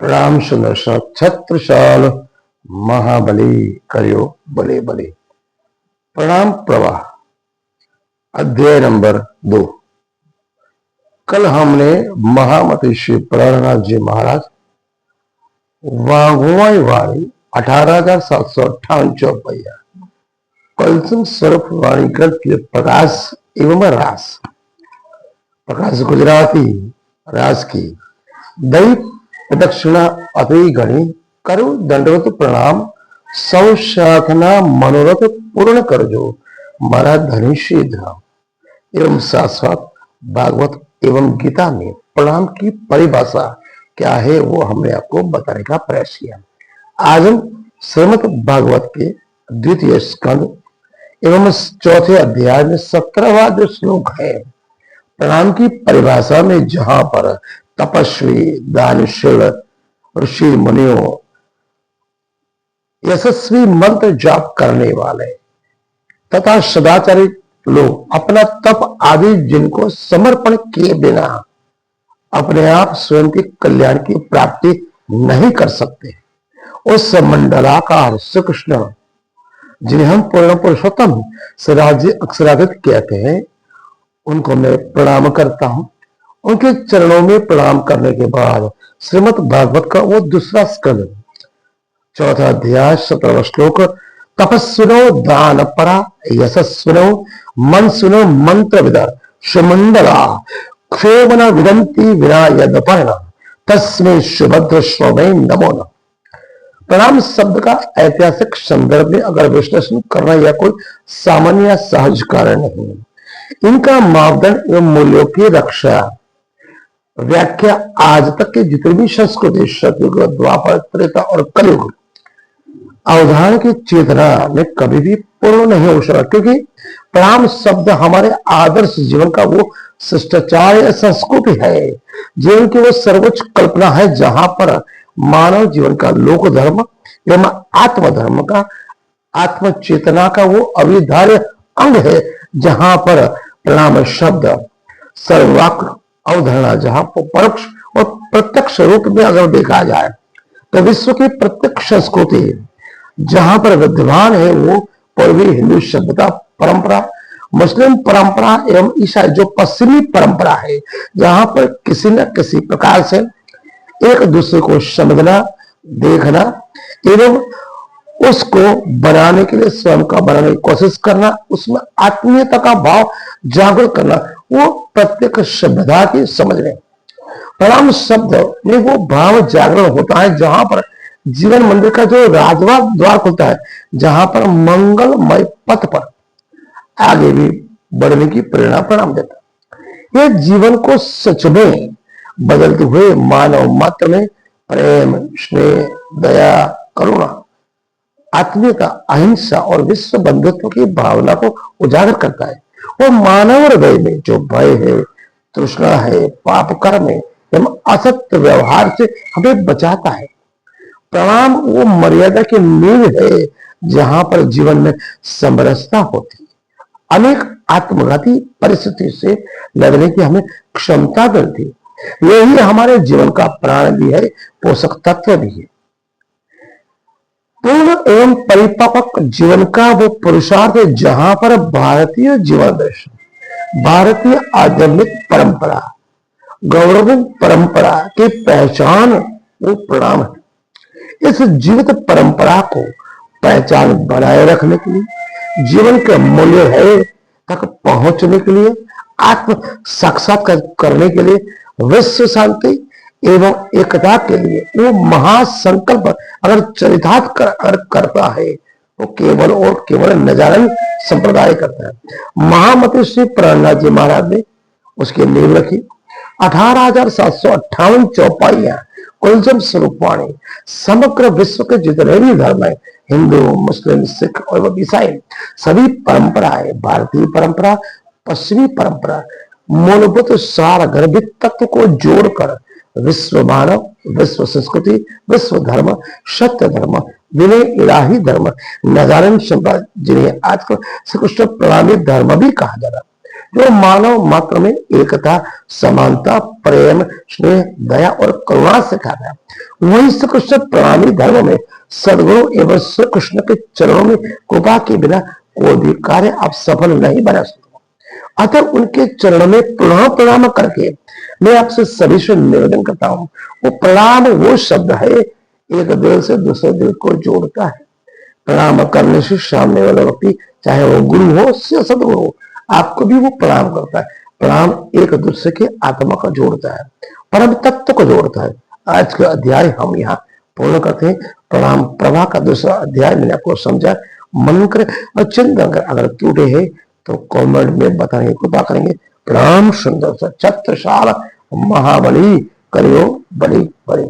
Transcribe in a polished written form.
प्रणाम सुदर्शन छत्रसाल महाबली करियो बले बले। प्रणाम प्रवाह अध्याय नंबर 2। कल हमने महामती श्री प्राणनाथ जी महाराज वाघुआई वाणी 18,758 चौपैया कलसुम स्वरूप वाणी ग्रंथ के प्रकाश एवं रास प्रकाश गुजराती रास की दैव प्रदक्षिणा अति गणी करु दंडवत प्रणाम सौ साधना मनोरथ पूर्ण कर जो मारा धनुषी धाम एवं शाश्वत भागवत एवं गीता में प्रणाम की परिभाषा क्या है वो हमने आपको बताने का प्रयास किया। आज हम श्रीमद् भागवत के द्वितीय स्कंद एवं चौथे अध्याय में 17वां जो श्लोक है प्रणाम की परिभाषा में, जहां पर तपस्वी दानशील ऋषि मुनियों यशस्वी मंत्र जाप करने वाले तथा सदाचारी लोग अपना तप आदि जिनको समर्पण किए बिना अपने आप स्वयं के कल्याण की प्राप्ति नहीं कर सकते, उस मंडलाकार श्री कृष्ण जिन्हें हम पूर्ण पुरुषोत्तम स्वराज्य अक्षराधित कहते हैं, उनको मैं प्रणाम करता हूं। उनके चरणों में प्रणाम करने के बाद श्रीमद् भागवत का वो दूसरा स्कंद चौथा अध्याय 17वां श्लोक तपस्विनो दान परा यशस्विनो मन सुनो मंत्र विदा सुमंडला क्षेमन विदंती विना यदपर्ण तस्मै सुभद्र स्वमे नमो नमः। प्रणाम शब्द का ऐतिहासिक संदर्भ में अगर विश्लेषण करना यह कोई सामान्य सहज कारण नहीं, इनका मापदंड एवं मूल्यों की रक्षा व्याख्या आज तक की जितनी भी संस्कृति सतयुग द्वापर त्रेता और कलयुग अवधारण की चेतना में कभी भी पूर्ण नहीं हो सकता, क्योंकि प्रणाम शब्द हमारे आदर्श जीवन का वो शिष्टाचार संस्कृति है, जीवन की वो सर्वोच्च कल्पना है, जहां पर मानव जीवन का लोक धर्म एवं आत्मधर्म का आत्म चेतना का वो अविधार्य अंग है, जहां पर प्रणाम शब्द सर्ववाक्य अवधारणा जहां परोक्ष और प्रत्यक्ष रूप में अगर देखा जाए तो विश्व की प्रत्यक्ष संस्कृति जहां पर विद्यमान है वो पूर्वी हिंदू सभ्यता परंपरा, मुस्लिम परंपरा एवं ईसाई जो पश्चिमी परंपरा है, जहां पर किसी न किसी प्रकार से एक दूसरे को समझना देखना एवं उसको बनाने के लिए स्वयं का बनाने की कोशिश करना, उसमें आत्मीयता का भाव जागृत करना, वो प्रत्येक सभ्यता की समझ में प्रणाम शब्द में वो भाव जागरण होता है, जहां पर जीवन मंदिर का जो राजवाग द्वार खुलता है, जहां पर मंगलमय पथ पर आगे भी बढ़ने की प्रेरणा प्रणाम देता है। यह जीवन को सच में बदलते हुए मानव मात्र में प्रेम, स्नेह, दया, करुणा, आत्मीयता, अहिंसा और विश्व बंधुत्व की भावना को उजागर करता है। और मानव हृदय में जो भय है, तृष्णा है, पाप कर्म है एवं असत्य व्यवहार से हमें बचाता है। प्रणाम वो मर्यादा की नींव है, जहां पर जीवन में समरसता होती है, अनेक आत्मघाती परिस्थिति से लड़ने की हमें क्षमता मिलती है। यही हमारे जीवन का प्राण भी है, पोषक तत्व भी है। पूर्ण एवं परिपक्व जीवन का वो पुरुषार्थ है, जहां पर भारतीय जीवन दर्शन, भारतीय आध्यात्मिक परंपरा, गौरव परंपरा की पहचान वो प्रणाम है। इस जीवित परंपरा को पहचान बनाए रखने के लिए, जीवन के मूल्य है तक पहुंचने के लिए, आत्म साक्षात्कार करने के लिए, विश्व शांति एवं एकता के लिए वो महासंकल्प अगर चरितार्थ करता है, वो केवल और केवल नजारन संप्रदाय करता है। महामती श्री प्राणनाथ जी महाराज ने उसकी नींव रखी। 18,758 चौपाइयां कुलजम स्वरूपवाणी समग्र विश्व के जितने भी धर्म है, हिंदू, मुस्लिम, सिख और ईसाई, सभी परंपराएं, भारतीय परंपरा, पश्चिमी परंपरा, मूलभूत सार गर्भित तत्व को जोड़कर विश्व मानव, विश्व संस्कृति, विश्व धर्म, सत्य धर्म, विनय इलाही धर्म, नजारन संप्रदाय, जिन्हें आजकल श्री कृष्ण प्रणामी धर्म भी कहा जा रहा है, जो मानव मात्र में एकता, समानता, प्रेम, स्नेह, दया और करुणा सिखाता है। वही श्री कृष्ण प्रणामी धर्म में सदगुरु एवं श्री कृष्ण के चरणों में कृपा के बिना कोई भी कार्य आप सफल नहीं बना सकते। अतः उनके चरणों में पुनः प्रणाम करके मैं आपसे सभी से निवेदन करता हूं। वो प्रणाम वो शब्द है एक दिल से दूसरे दिल को जोड़ता है। प्रणाम करने से सामने वाला व्यक्ति चाहे वो गुरु हो या सदगुरु हो, आपको भी वो प्रणाम करता है। प्रणाम एक दूसरे के आत्मा को जोड़ता है, परम तत्व को जोड़ता है। आज का अध्याय हम यहाँ पूर्ण करते हैं। प्रणाम प्रभा का दूसरा अध्याय मैंने आपको समझा, मन करे और चिंतन कर अगर टूटे है तो कमेंट में बताने की कृपा करेंगे। प्रणाम सुंदर छत्रसाल महाबली करियो बड़ी बड़ी।